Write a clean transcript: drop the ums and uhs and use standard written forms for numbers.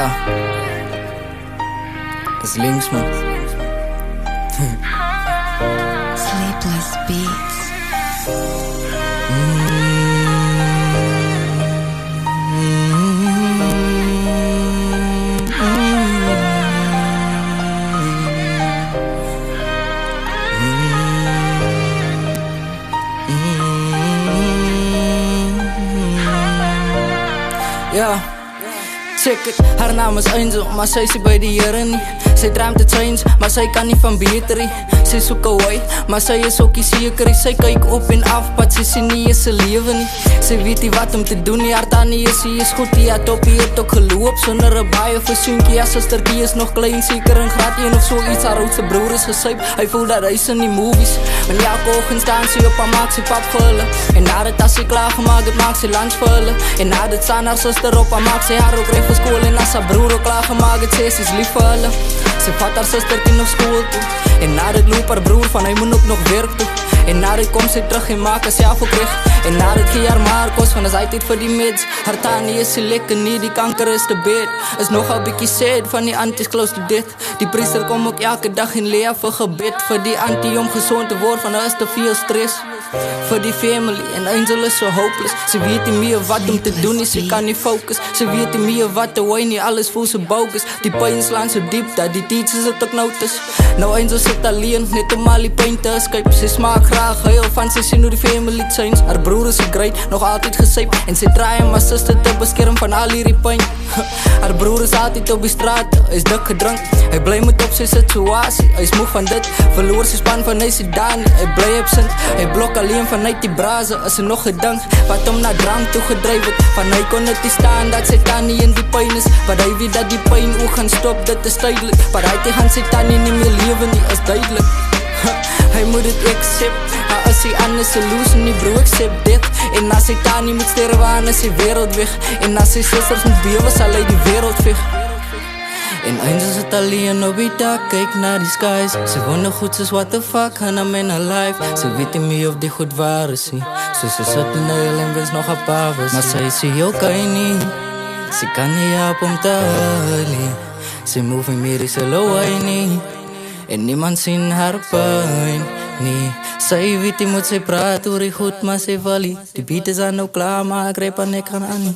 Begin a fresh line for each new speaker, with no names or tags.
Ja, is links man.
Sleepless Beats.
Ja, check it, haar naam is Angel, maar sy is by die Here nie. Sy droomt te change, maar sy kan nie van beter nie. Sy soek 'n way, maar sy is ook nie seker nie. Sy kyk op en af, pad sy sien nie is 'n lewe nie. Sy weet nie wat om te doen nie, haar tannie is sy is goed, die het op die het ook geloop sonder 'n baie versoentjie. Ja, sustertjie is nog klein, seker in graad 1 of so iets. Haar oudste broer is gesyp, hy voel dat hy is in die movies. En elke oggend staan sy op, haar maak sy pap vir hulle. En nadat as sy klaar gemaak het, maak sy lunch vir hulle. En nadat staan haar suster op, haar maak sy haar ook reg vir skool. En as haar broer ook klaar gemaak het, sê sy is lief vir hulle. Sy vat haar sustertjie nog skool toe. En nadat loop haar broer van hy moet ook nog werk toe. En nadat kom sy terug en maak haarself ook reg. En nadat gee haar maar kos van as hy tyd vir die meds. Haar tannie is sy lekker nie, die kanker is te bed. Is nogal bietjie sad van die aunties close to death. Die priester kom ook elke dag en leer vir gebed. Vir die auntie om gezond te word, van is te veel stress. Vir die family, en Angel is so hopeless. Sy weet nie meer wat om te doen nie, sy kan nie focus. Sy weet nie meer wat te why nie, alles voel so bogus. Die pyn slaan so diep, dat die teachers het ook notice. Nou Angel sit alleen, net om al die pyn te escape. Sy smaak graag huil, van sy sien hoe die family change. Haar broer is great, nog altyd gesyp. En sy try om haar sister te beskerm van al hierdie pyn. Haar broer is altyd op die straat, hy is dik gedrink. Hy bly met op sy situasie, hy is moeg van dit. Verloor sy span van hy sy Dani, hy bly absent. Hy blok alleen vanuit die braze, is er nog gedink wat hom na drank toe gedryf het. Van hy kon het nie staan dat sy tannie in die pyn is. Wat hy weet dat die pyn ook gaan stop, dit is tydelik. Maar hy te gaan sy tannie nie meer lewe nie, is duidelik. Hy moet het accept, haar is sy anders solution, die bro accept dit. En as sy tannie moet sterwe aan, is sy wereld weg. En as sy sisters moet bewe, sal hy die wereld veg. En Angel sit alleen op die dak, kyk na die skies. Sy wonder goed soos what the fuck, gaan I'm in her life. Sy weet nie meer of die goed waar is nie. So sy sit in huil en wens nog 'n paar was. Maar sy sê okay nie, sy kan nie help om te huil nie. Sy move nie meer, sy low nie. En niemand sien haar pyn nie. Sy weet nie moet sy praat oor die goed, maar sy wil nie. Die beat is aan nou klaar, maar ek gryp aan, ek gaan aan nie.